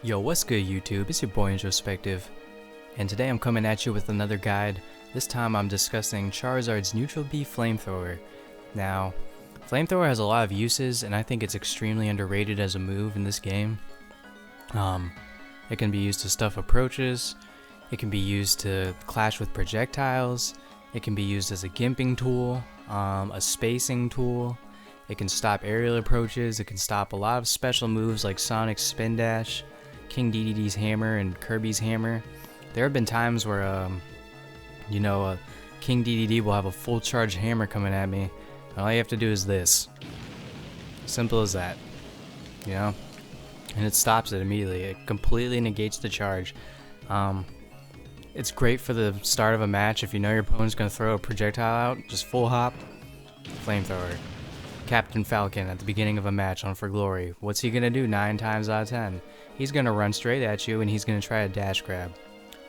Yo, what's good YouTube? It's your boy Introspective, and today I'm coming at you with another guide. This time I'm discussing Charizard's Neutral B Flamethrower. Now, Flamethrower has a lot of uses, and I think it's extremely underrated as a move in this game. It can be used to stuff approaches, it can be used to clash with projectiles, it can be used as a gimping tool, a spacing tool, it can stop aerial approaches, it can stop a lot of special moves like Sonic's Spin Dash, King DDD's Hammer, and Kirby's Hammer. There have been times where, King DDD will have a full charge hammer coming at me, and all you have to do is this. Simple as that, and it stops it immediately. It completely negates the charge. It's great for the start of a match. If you know your opponent's going to throw a projectile out, just full hop, Flamethrower. Captain Falcon at the beginning of a match on For Glory. What's he going to do 9 times out of 10? He's going to run straight at you and he's going to try a dash grab.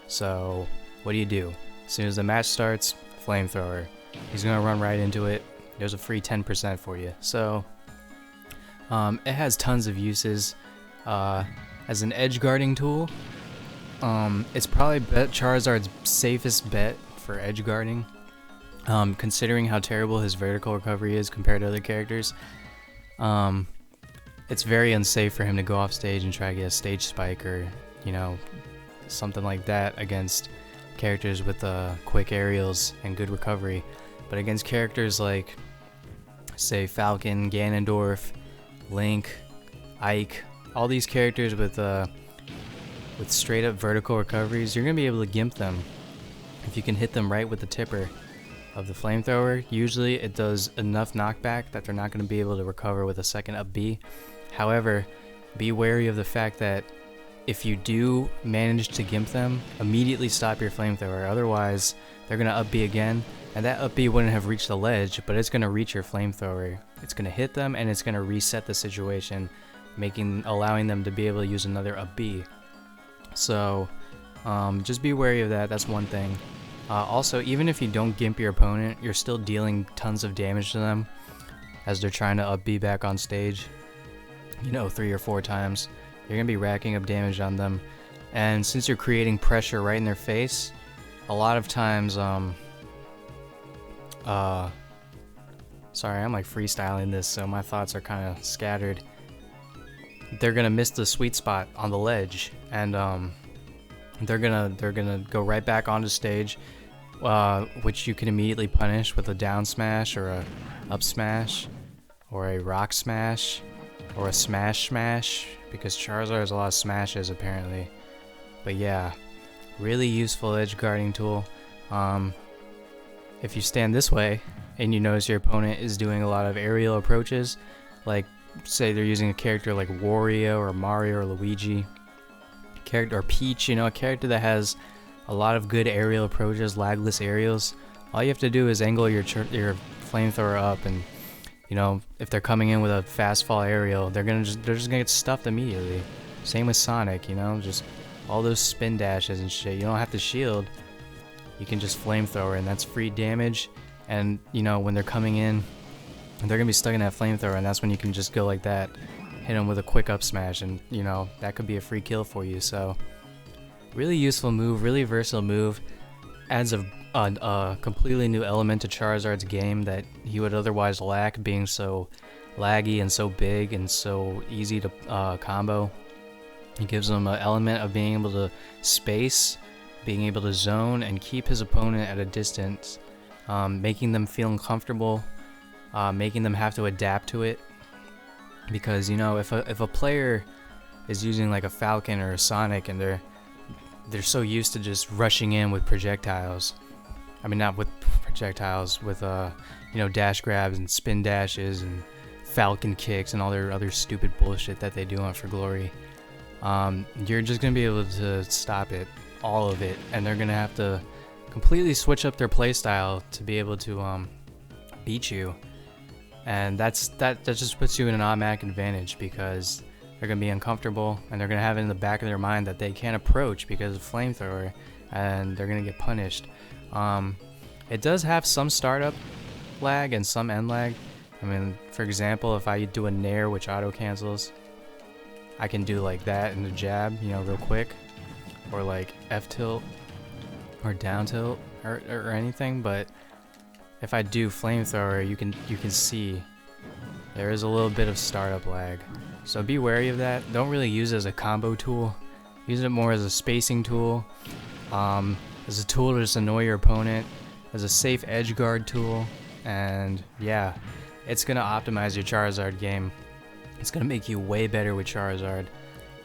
So, what do? As soon as the match starts, Flamethrower. He's going to run right into it. There's a free 10% for you. So, it has tons of uses. As an edge guarding tool, it's probably Charizard's safest bet for edge guarding. Considering how terrible his vertical recovery is compared to other characters, it's very unsafe for him to go off stage and try to get a stage spike or, something like that against characters with quick aerials and good recovery. But against characters like, say, Falcon, Ganondorf, Link, Ike, all these characters with straight up vertical recoveries, you're going to be able to gimp them if you can hit them right with the tipper of the Flamethrower. Usually it does enough knockback that they're not going to be able to recover with a second up B. However, be wary of the fact that if you do manage to gimp them, immediately stop your Flamethrower. Otherwise, they're going to up B again, and that up B wouldn't have reached the ledge, but it's going to reach your Flamethrower. It's going to hit them, and it's going to reset the situation, allowing them to be able to use another up B. So, just be wary of that. That's one thing. Also, even if you don't gimp your opponent, you're still dealing tons of damage to them as they're trying to up B back on stage, 3 or 4 times. You're going to be racking up damage on them. And since you're creating pressure right in their face, a lot of times, sorry, I'm like freestyling this, so my thoughts are kind of scattered. They're going to miss the sweet spot on the ledge, and they're gonna go right back onto stage, which you can immediately punish with a down smash or a up smash or a rock smash or a smash, because Charizard has a lot of smashes apparently. But yeah, really useful edge guarding tool. If you stand this way and you notice your opponent is doing a lot of aerial approaches, like say they're using a character like Wario or Mario or Luigi, or Peach, a character that has a lot of good aerial approaches, lagless aerials, all you have to do is angle your Flamethrower up, and if they're coming in with a fast fall aerial, they're just gonna get stuffed immediately. Same with Sonic, just all those spin dashes and shit. You don't have to shield, you can just Flamethrower, and that's free damage. And when they're coming in, they're gonna be stuck in that Flamethrower, and that's when you can just go like that, hit them with a quick up smash, and that could be a free kill for you. So really useful move, really versatile move, adds a completely new element to Charizard's game that he would otherwise lack, being so laggy and so big and so easy to combo. It gives him an element of being able to space, being able to zone, and keep his opponent at a distance, making them feel uncomfortable, making them have to adapt to it. Because if a player is using like a Falcon or a Sonic, and they're so used to just rushing in with projectiles, I mean not with projectiles, with dash grabs and spin dashes and Falcon kicks and all their other stupid bullshit that they do on For Glory, you're just gonna be able to stop it, all of it, and they're gonna have to completely switch up their playstyle to be able to beat you. And that just puts you in an automatic advantage, because they're going to be uncomfortable, and they're going to have it in the back of their mind that they can't approach because of Flamethrower, and they're going to get punished. It does have some startup lag and some end lag. I mean, for example, if I do a Nair which auto cancels, I can do like that in the jab, you know, real quick, or like F tilt or down tilt or anything. But if I do Flamethrower, you can see there is a little bit of startup lag. So be wary of that. Don't really use it as a combo tool. Use it more as a spacing tool, as a tool to just annoy your opponent, as a safe edge guard tool, and yeah, it's gonna optimize your Charizard game. It's gonna make you way better with Charizard.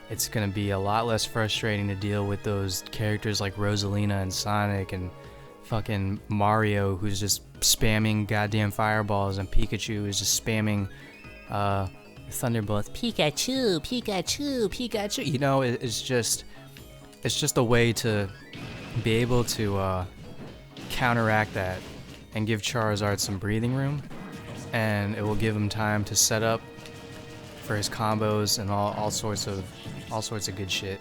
It's gonna be a lot less frustrating to deal with those characters like Rosalina and Sonic and fucking Mario, who's just spamming goddamn fireballs, and Pikachu is just spamming Thunderbolts. Pikachu, Pikachu, Pikachu. You know, it's just a way to be able to counteract that and give Charizard some breathing room, and it will give him time to set up for his combos and all sorts of good shit.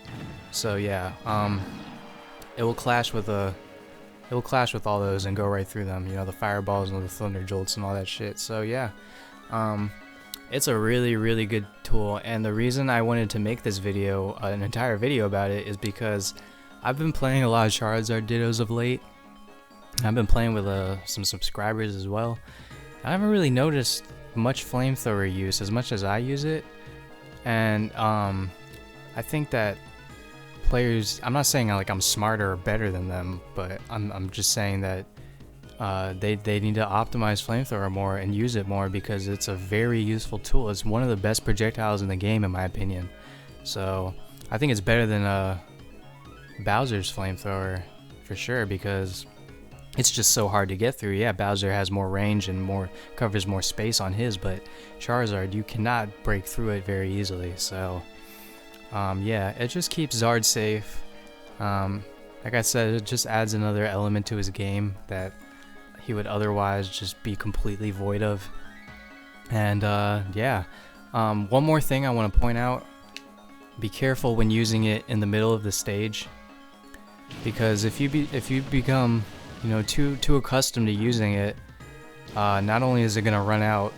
So yeah, it will clash with all those and go right through them. You know, the fireballs and the thunder jolts and all that shit. So yeah, it's a really good tool, and the reason I wanted to make this video, an entire video about it, is because I've been playing a lot of Charizard Dittos of late. I've been playing with some subscribers as well. I haven't really noticed much Flamethrower use as much as I use it, and I think that players, I'm not saying like I'm smarter or better than them, but I'm just saying that they need to optimize Flamethrower more and use it more, because it's a very useful tool. It's one of the best projectiles in the game, in my opinion. So I think it's better than Bowser's Flamethrower for sure, because it's just so hard to get through. Yeah, Bowser has more range and covers more space on his, but Charizard, you cannot break through it very easily. So yeah, it just keeps Zard safe. Like I said, it just adds another element to his game that he would otherwise just be completely void of. And yeah, one more thing I want to point out: be careful when using it in the middle of the stage, because if you become, you know, too accustomed to using it, not only is it gonna run out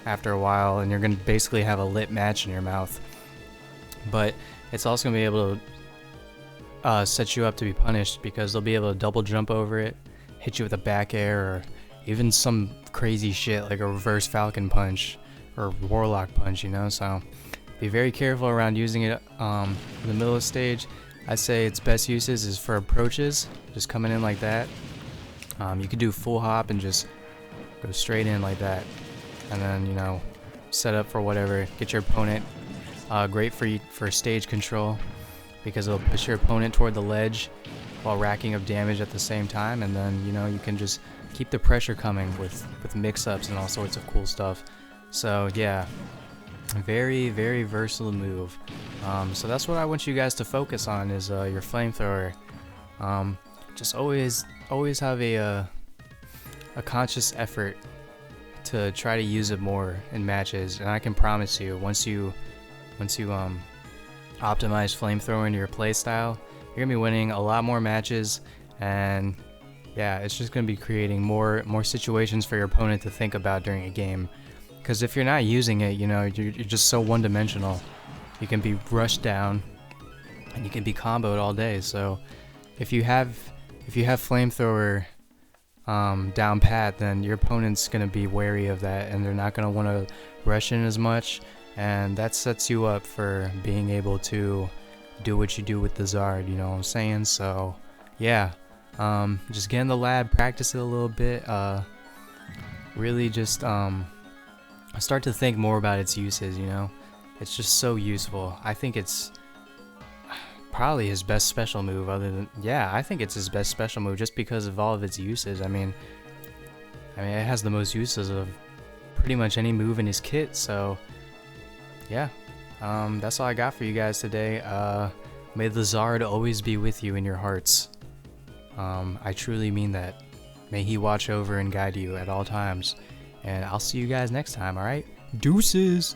after a while and you're gonna basically have a lit match in your mouth, but it's also gonna be able to set you up to be punished, because they'll be able to double jump over it, hit you with a back air, or even some crazy shit like a reverse Falcon punch or Warlock punch, you know. So be very careful around using it in the middle of the stage. I say its best uses is for approaches, just coming in like that. You could do full hop and just go straight in like that, and then, you know, set up for whatever, get your opponent. Great for stage control, because it'll push your opponent toward the ledge while racking up damage at the same time, and then, you know, you can just keep the pressure coming with mix-ups and all sorts of cool stuff. So yeah, very versatile move. So that's what I want you guys to focus on, is your Flamethrower. Just always have a conscious effort to try to use it more in matches, and I can promise you, once you optimize Flamethrower into your playstyle, you're gonna be winning a lot more matches, and yeah, it's just gonna be creating more situations for your opponent to think about during a game. Because if you're not using it, you know, you're just so one-dimensional. You can be rushed down, and you can be comboed all day. So if you have Flamethrower down pat, then your opponent's gonna be wary of that, and they're not gonna want to rush in as much, and that sets you up for being able to do what you do with the Zard, you know what I'm saying? So yeah, just get in the lab, practice it a little bit, really just start to think more about its uses, you know? It's just so useful. I think it's probably his best special move, I think it's his best special move just because of all of its uses. I mean it has the most uses of pretty much any move in his kit. So yeah, that's all I got for you guys today. May the Zard always be with you in your hearts. I truly mean that. May he watch over and guide you at all times. And I'll see you guys next time, alright? Deuces!